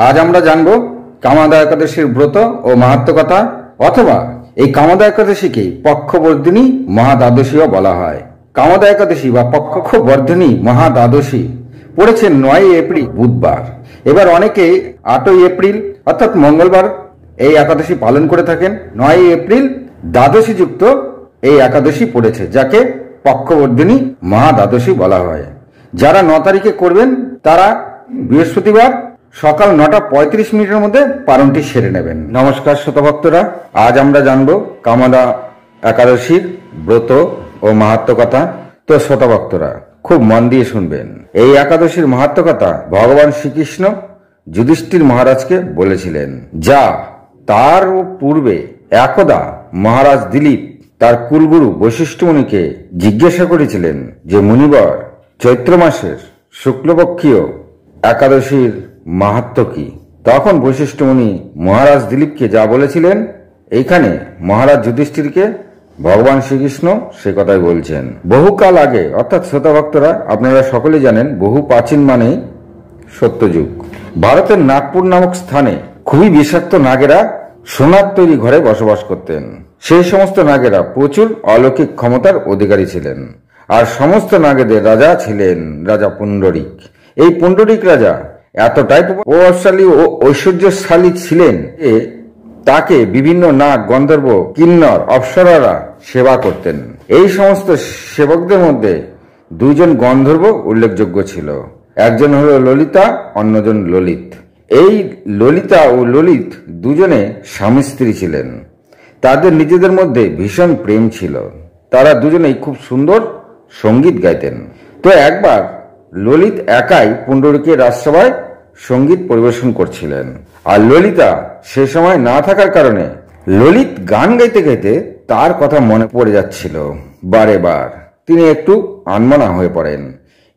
আজ আমরা জানবো কামাদা একাদশীর ব্রত ও মাহাত্ম্য কথা, অথবা এই কামাদা একাদশীকে পক্ষবর্ধিনী মহাদ্বাদশীও বলা হয়। কামাদা একাদশী বা পক্ষবর্ধিনী মহাদ্বাদশী পড়েছে 9 এপ্রিল বুধবার। এবার অনেকে 8 এপ্রিল অর্থাৎ মঙ্গলবার এই একাদশী পালন করে থাকেন। 9 এপ্রিল দ্বাদশী যুক্ত এই একাদশী পড়েছে, যাকে পক্ষবর্ধিনী মহাদ্বাদশী বলা হয়। যারা 9 তারিখে করবেন তারা বৃহস্পতিবার সকাল 9:35 মধ্যে পালনটি সেরে নেবেন। নমস্কার শ্রোতাভক্তরা, আজ আমরা জানবো কামাদা একাদশীর ব্রত ও মাহাত্ম্য কথা। তো শ্রোতাভক্তরা খুব মন দিয়ে শুনবেন। এই একাদশীর মাহাত্ম্য কথা ভগবান শ্রীকৃষ্ণ যুধিষ্ঠির মহারাজকে বলেছিলেন, যা তার পূর্বে একদা মহারাজ দিলীপ তার কুলগুরু বশিষ্ঠ মুনিকে জিজ্ঞাসা করেছিলেন যে মুনিবর, চৈত্র মাসের শুক্লপক্ষীয় একাদশীর মাহাত্ম্য কি? তখন বশিষ্ঠ মুনি মহারাজ দিলীপকে যা বলেছিলেন, এইখানে মহারাজ যুধিষ্ঠিরকে ভগবান শ্রীকৃষ্ণ সে কথাই বলছেন। বহুকাল আগে, অর্থাৎ শ্রোতাভক্তরা আপনারা সকলে জানেন, বহু প্রাচীন মানে সত্যযুগ, ভারতের নাগপুর নামক স্থানে খুবই বিষাক্ত নাগেরা সোনার তৈরি ঘরে বসবাস করতেন। সেই সমস্ত নাগেরা প্রচুর অলৌকিক ক্ষমতার অধিকারী ছিলেন, আর সমস্ত নাগেদের রাজা ছিলেন রাজা পুণ্ডরিক। এই পুণ্ডরিক রাজা এতটাই প্রভাবশালী ও ঐশ্বর্যশালী ছিলেন যে তাকে বিভিন্ন নাগ, গন্ধর্ব, কিন্নর, অপ্সরারা সেবা করতেন। এই সমস্ত সেবকদের মধ্যে 2 জন গন্ধর্ব উল্লেখযোগ্য ছিল। একজন হল ললিতা, অন্যজন ললিত। এই ললিতা ও ললিত দুজনে স্বামী স্ত্রী ছিলেন। তাদের নিজেদের মধ্যে ভীষণ প্রেম ছিল। তারা দুজনেই খুব সুন্দর সঙ্গীত গাইতেন। তো একবার ললিত একাই পুণ্ডরিকের রাজসভায় সঙ্গীত পরিবেশন করছিলেন, আর ললিতা সে সময় না থাকার কারণে ললিত গান গাইতে গাইতে তার কথা মনে পড়ে যাচ্ছিল বারে বার। তিনি একটু আনমনা হয়ে পড়েন।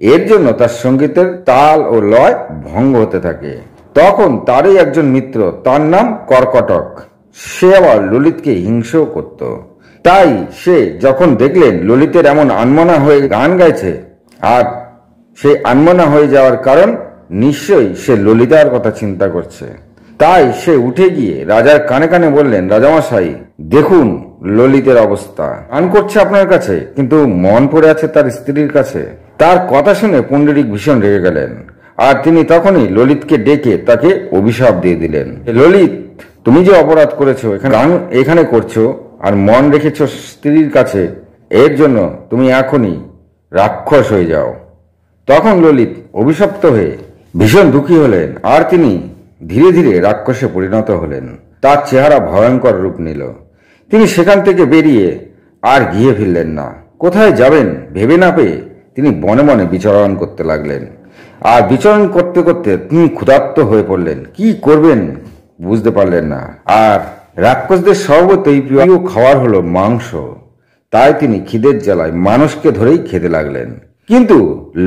এর জন্য তার সঙ্গীতের তাল ও লয় ভঙ্গ হতে থাকে। তখন তারই একজন মিত্র, তার নাম কর্কটক, সে আবার ললিতকে হিংসেও করত। তাই সে যখন দেখলেন ললিতের এমন আনমনা হয়ে গান গাইছে, আর সেই আনমনা হয়ে যাওয়ার কারণ নিশ্চয়ই সে ললিতার কথা চিন্তা করছে, তাই সে উঠে গিয়ে রাজার কানে কানে বললেন, রাজামশাই দেখুন ললিতের অবস্থা, গান করছে আপনার কাছে কিন্তু মন পড়ে আছে তার স্ত্রীর কাছে। তার কথা শুনে পুণ্ডরিক ভীষণ রেগে গেলেন, আর তিনি তখনই ললিতকে ডেকে তাকে অভিশাপ দিয়ে দিলেন। ললিত, তুমি যে অপরাধ করেছো, এখানে করছো আর মন রেখেছো স্ত্রীর কাছে, এর জন্য তুমি এখনই রাক্ষস হয়ে যাও। তখন ললিত অভিশপ্ত হয়ে ভীষণ দুঃখী হলেন, আর তিনি ধীরে ধীরে রাক্ষসে পরিণত হলেন। তার চেহারা ভয়ঙ্কর রূপ নিল। তিনি সেখান থেকে বেরিয়ে আর গিয়ে ফিরলেন না। কোথায় যাবেন ভেবে না পেয়ে তিনি বনে বনে বিচরণ করতে লাগলেন। আর বিচরণ করতে করতে তিনি ক্ষুধার্ত হয়ে পড়লেন। কি করবেন বুঝতে পারলেন না। আর রাক্ষসদের সর্বতই প্রিয় খাবার হলো মাংস। তাই তিনি খিদের জ্বালায় মানুষকে ধরেই খেতে লাগলেন। কিন্তু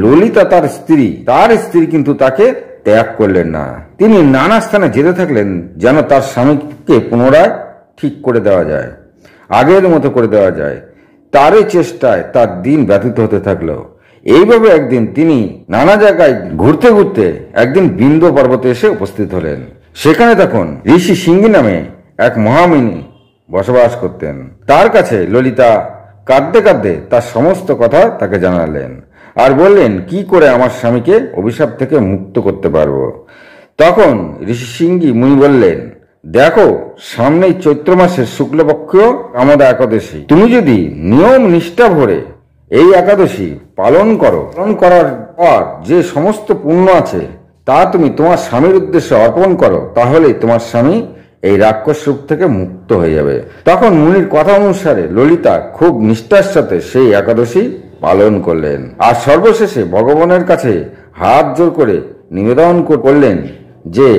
ললিতা তার স্ত্রী কিন্তু তাকে ত্যাগ করলেন না। তিনি নানা স্থানে যেতে থাকলেন যেন তার স্বামীকে পুনরায় ঠিক করে দেওয়া যায়, আগের মতো করে দেওয়া যায়। তারই চেষ্টায় তার দিন ব্যতীত হতে থাকলো। এইভাবে একদিন তিনি নানা জায়গায় ঘুরতে ঘুরতে একদিন বিন্ধ্য পর্বতে এসে উপস্থিত হলেন। সেখানে তখন ঋষি সিংহী নামে এক মহামুনি বসবাস করতেন। তার কাছে ললিতা কাঁদতে কাঁদতে তার সমস্ত কথা তাকে জানালেন, আর বললেন কি করে আমার স্বামীকে অভিশাপ থেকে মুক্ত করতে পারবো। তখন ঋষি সিংহী মুনি বললেন, দেখো সামনেই চৈত্র মাসের শুক্লপক্ষ কামাদা একাদশী। তুমি যদি নিয়ম নিষ্ঠা ভরে এই একাদশী পালন করার পর যে সমস্ত পুণ্য আছে তা তুমি তোমার স্বামীর উদ্দেশ্যে অর্পণ করো, তাহলেই তোমার স্বামী এই রাক্ষস রূপ থেকে মুক্ত হয়ে যাবে। তখন মুনির কথা অনুসারে ললিতা খুব নিষ্ঠার সাথে সেই একাদশী পালন করলেন, আর সর্বশেষে ভগবানের কাছে হাত জোর করে নিবেদন করলেন যে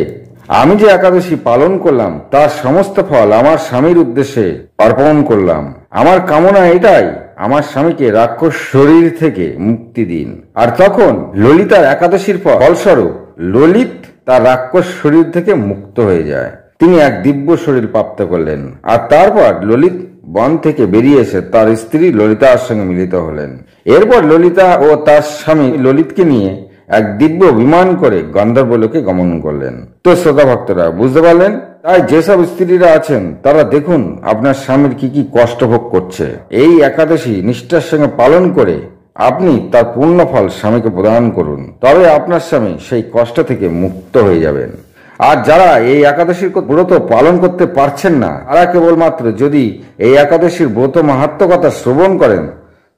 আমি যে একাদশী পালন করলাম তার সমস্ত ফল আমার স্বামীর উদ্দেশ্যে অর্পণ করলাম। আমার কামনা এটাই, আমার স্বামীকে রাক্ষস শরীর থেকে মুক্তি দিন। আর তখন ললিতার একাদশীর ফলস্বরূপ ললিত তার রাক্ষস শরীর থেকে মুক্ত হয়ে যায়। তিনি এক দিব্য শরীর প্রাপ্ত করলেন। আর তারপর ললিত বন থেকে বেরিয়ে এসে তার স্ত্রী ললিতার সঙ্গে মিলিত হলেন। এরপর ললিতা ও তার স্বামী ললিতকে নিয়ে এক দিব্য বিমান করে গন্ধর্বলোকে গমন করলেন। তো শ্রোতা ভক্তরা বুঝতে পারলেন, তাই যেসব স্ত্রীরা আছেন তারা দেখুন আপনার স্বামীর কি কি কষ্ট ভোগ করছে। এই একাদশী নিষ্ঠার সঙ্গে পালন করে আপনি তার পূর্ণ ফল স্বামীকে প্রদান করুন, তবে আপনার স্বামী সেই কষ্ট থেকে মুক্ত হয়ে যাবেন। আর যারা এই একাদশীর ব্রত পালন করতে পারছেন না, তারা কেবলমাত্র যদি এই একাদশীর ব্রত মাহাত্ম্য কথা শ্রবণ করেন,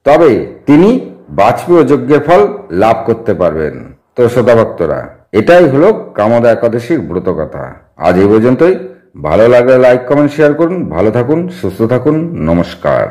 তবে তিনি বাজপেয়ী যজ্ঞের ফল লাভ করতে পারবেন। তো শ্রোতা ভক্তরা, এটাই হলো কামদা একাদশীর ব্রত কথা। আজ এই পর্যন্তই। ভালো লাগলে লাইক, কমেন্ট, শেয়ার করুন। ভালো থাকুন, সুস্থ থাকুন। নমস্কার।